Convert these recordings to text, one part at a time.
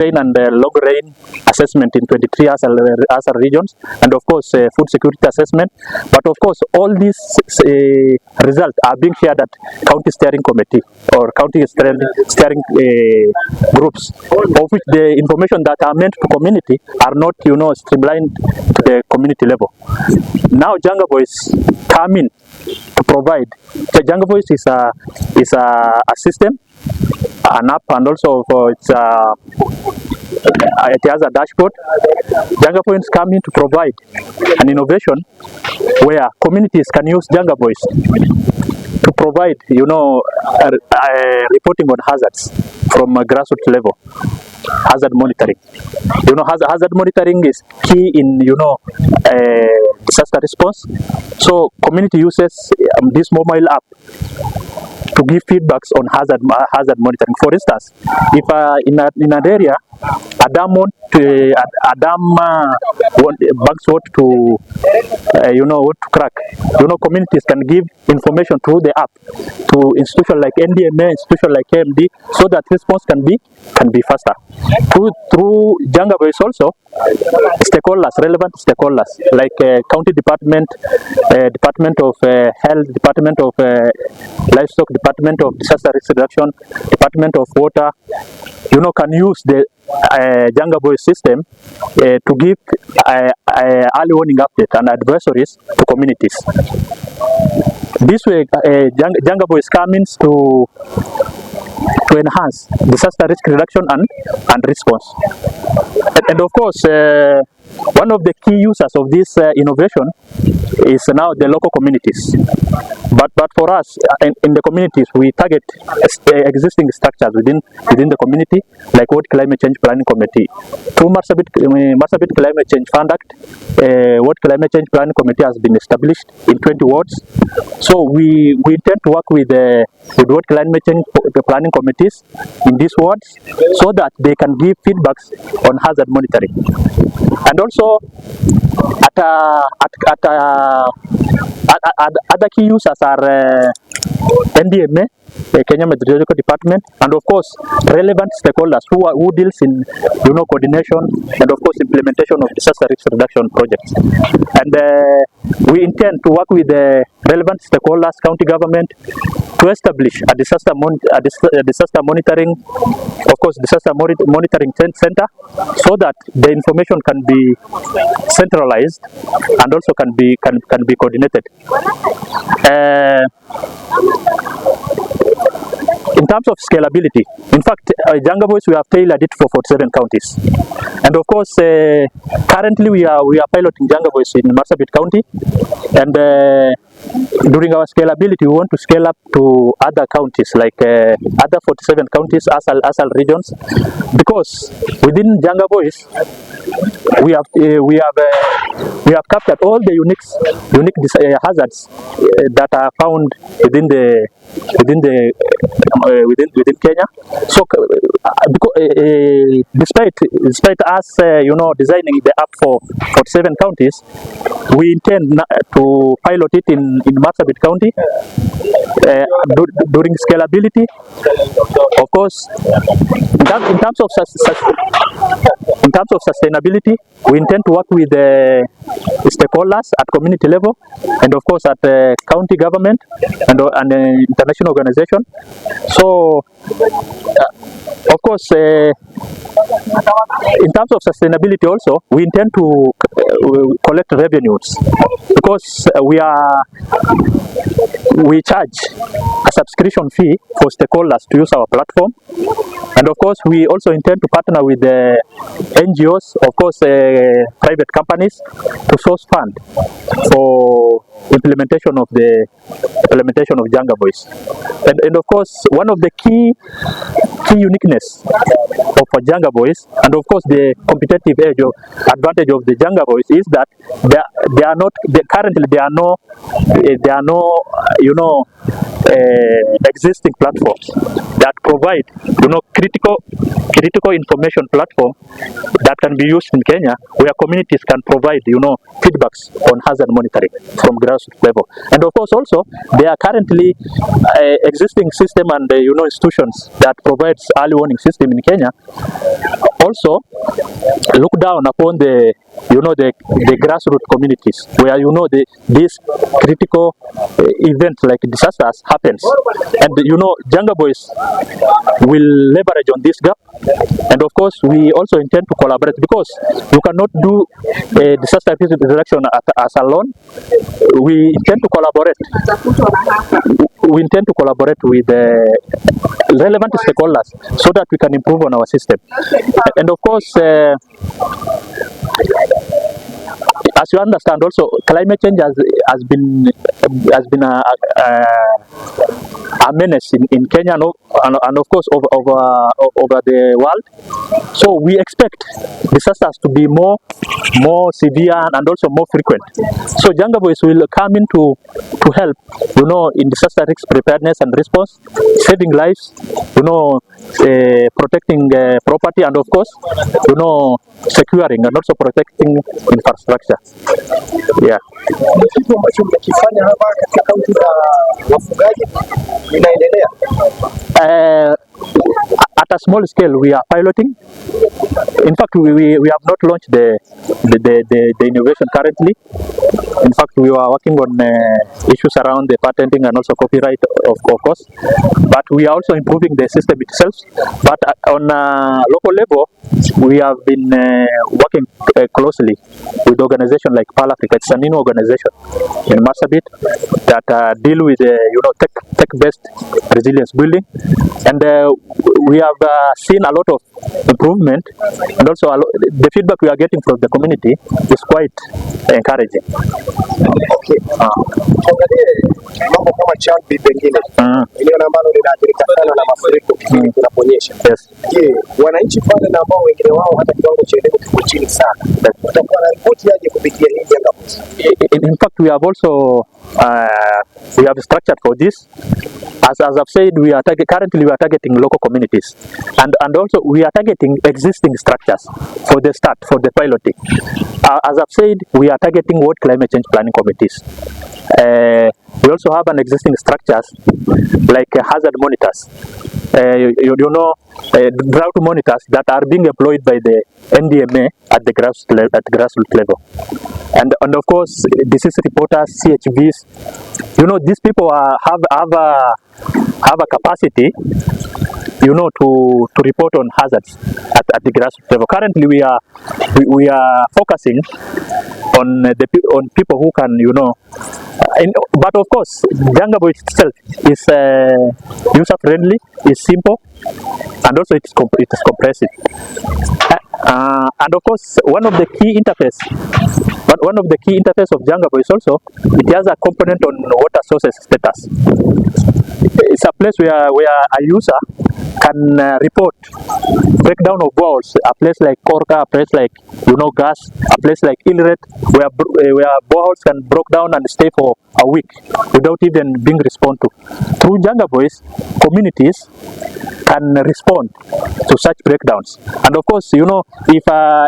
rain and long rain assessment in 23 ASAL regions, and of course food security assessment. But of course all these results are being shared at county steering committee or county steering groups, of which the information that are meant to community are not, streamlined to the community level. Now Janga Boys come in to provide. The Janga Boys is a system, an app, and also it has a dashboard. Janga Boys come in to provide an innovation where communities can use Janga Boys to provide, reporting on hazards from a grassroots level. Hazard monitoring. Hazard monitoring is key in, disaster response. So community uses this mobile app to give feedbacks on hazard monitoring. For instance, if in an area a dam banks want to crack, communities can give information through the app to institutions like NDMA, institutions like KMD, so that response can be faster. Through Janga Boys also, stakeholders, relevant stakeholders like county department, Department of Health, Department of Livestock, Department of Disaster Risk Reduction, Department of Water, can use the Janga Boys system to give early warning update and advisories to communities. This way, Janga Boys comes to enhance disaster risk reduction and response. And of course, one of the key users of this innovation is now the local communities. But for us, in the communities, we target existing structures within the community, like World Climate Change Planning Committee. Through Marsabit Climate Change Fund Act, World Climate Change Planning Committee has been established in 20 wards. So we intend to work with World Climate Change Planning Committees in these wards, so that they can give feedbacks on hazard monitoring. And also, other key users are NDMA, Kenya Meteorological Department, and of course relevant stakeholders who deals in coordination and of course implementation of disaster risk reduction projects. And we intend to work with the relevant stakeholders, county government, to establish a disaster monitoring, of course disaster monitoring center, so that the information can be centralized and also can be coordinated. In terms of scalability, in fact, Janga Boys, we have tailored it for 47 counties. And of course, currently we are piloting Janga Boys in Marsabit County. And during our scalability, we want to scale up to other counties, like other 47 counties, ASAL regions, because within Janga Boys, we have captured all the unique hazards that are found within Kenya. So, despite us, designing the app for 47 counties, we intend to pilot it in Marsabit County during scalability. Of course, in terms of sustainability, we intend to work with stakeholders at community level, and of course at county government and international organization. So, of course, in terms of sustainability also, we intend to collect revenues, because we charge a subscription fee for stakeholders to use our platform. And of course, we also intend to partner with the NGOs, of course, private companies, to source fund for implementation of Janga Boys. And of course, one of the key uniqueness of Janga Boys, and of course the competitive advantage of the Janga Boys, is that currently there are no existing platforms that provide critical information platform that can be used in Kenya, where communities can provide feedbacks on hazard monitoring from grassroots level. And of course also, there are currently existing system and institutions that provides early warning system in Kenya also look down upon the the grassroots communities where these critical events like disasters happens, and Janga Boys will leverage on this gap. And of course we also intend to collaborate, because you cannot do a disaster reduction as alone. We intend to collaborate with the relevant stakeholders so that we can improve on our system. And of course, as you understand, also climate change has been a menace in Kenya and of course over the world. So we expect disasters to be more severe and also more frequent. So Janga Boys will come in to help, in disaster risk preparedness and response, saving lives, protecting property, and of course, securing and also protecting infrastructure. Yeah. Kitu ambacho mnakifanya hapa katika kaunti za wafugaji inaendelea? At a small scale, we are piloting. In fact, we have not launched the innovation currently. In fact, we are working on issues around the patenting and also copyright, of course. But we are also improving the system itself. But on a local level, we have been working closely with organizations like Pal Africa. It's a new organization in Marsabit that deal with tech-based resilience building, and we have seen a lot of improvement, and also the feedback we are getting from the community is quite encouraging. Okay. Tuangalie mambo kama champi pengine. Eneo ambalo linaathirika sana na mafuriko kipindi kunaponyesha. Yes. Je, wananchi pale na ambao wengine wao hata kiwango cha elimu kiko chini sana, watakuwa na ripoti aje kupitia hii Janga Boys? In fact, we have also we have structured for this. As I've said, currently we are targeting local communities, and also we are targeting existing structures for the start, for the piloting. As I've said, we are targeting what climate change planning committees. We also have an existing structures like hazard monitors, drought monitors that are being employed by the NDMA at the grassroots level, and of course disease reporters, CHVs. These people have a capacity, to report on hazards at the grassroots level. Currently, we are focusing on people who can, but of course, Janga Boys itself is user friendly, is simple, and also it is comprehensive. And of course, one of the key interface of Janga Boys also, it has a component on water sources status. It's a place where a user can report breakdown of boreholes. A place like Korka, a place like Gas, a place like Ilret, where boreholes can break down and stay for a week without even being responded to. Through Janga Boys, communities can respond to such breakdowns. And of course, if a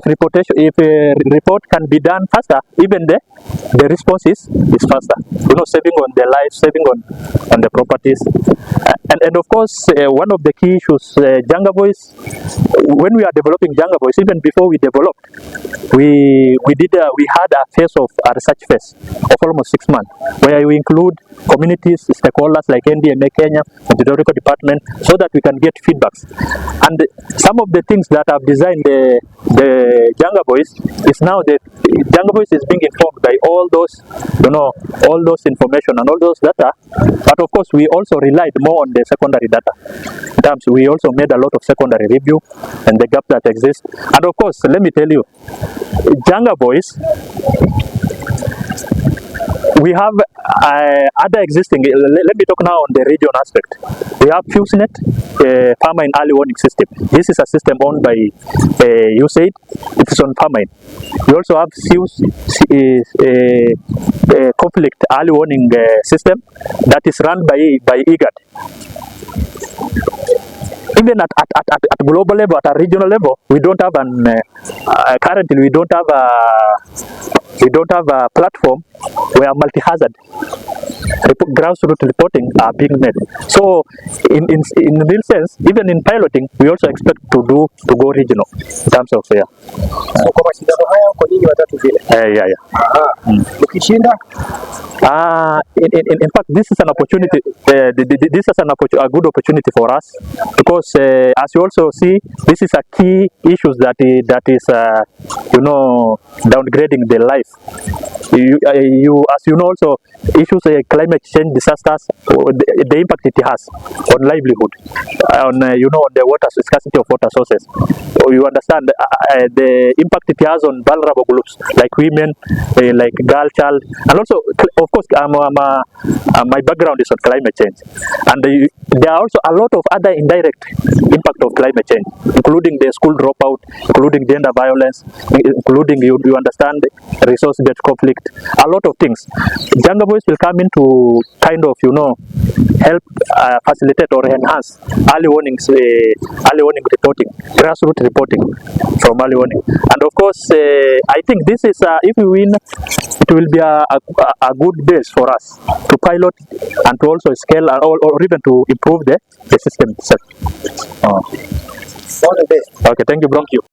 report can be done faster, even the response is faster. Saving on the lives, saving on the properties. And of course, one of the key issues, Janga Boys, when we are developing Janga Boys, even before we developed, we had a phase of a research phase of almost 6 months, where we include communities, stakeholders like NDMA Kenya, and the Meteorological Department, so that we can get feedbacks. And some of the things that have designed the Janga Boys is now the Janga Boys is being informed by all those, all those information and all those data. But of course, we also relied more on the secondary data. In terms, we also made a lot of secondary review and the gap that exists. And of course, let me tell you, Janga Boys, we have other existing, let me talk now on the region aspect. We have FuseNet, Farmine Early Warning System. This is a system owned by USAID. It is on Farmine. We also have Fuse Conflict Early Warning System that is run by IGAD. Even at global level, at a regional level, we don't have currently we don't have a platform where multi-hazard grassroots reporting are being made. So in real sense, even in piloting, we also expect to go regional in terms of So kwa mashindano haya kwa nyinyi watatu vile. Yeah. Ukishinda in fact, this is an opportunity. This is a good opportunity for us because, as you also see, this is a key issue that is downgrading the life. As you know, also issues climate change, disasters, the impact it has on livelihood, on on the water scarcity of water sources. So you understand the impact it has on vulnerable groups like women, like girl child, and also of course my background is on climate change, and there are also a lot of other indirect impact of climate change, including the school dropout, including gender violence, including you understand resource-based conflict, a lot of things. Janga Boys will come in to kind of help facilitate or enhance early warning reporting, grassroots reporting from early warning. And of course, I think this is if we win, it will be a good base for us to pilot and to also scale or even to improve the system itself. All the best. Okay, thank you, bro. Thank you.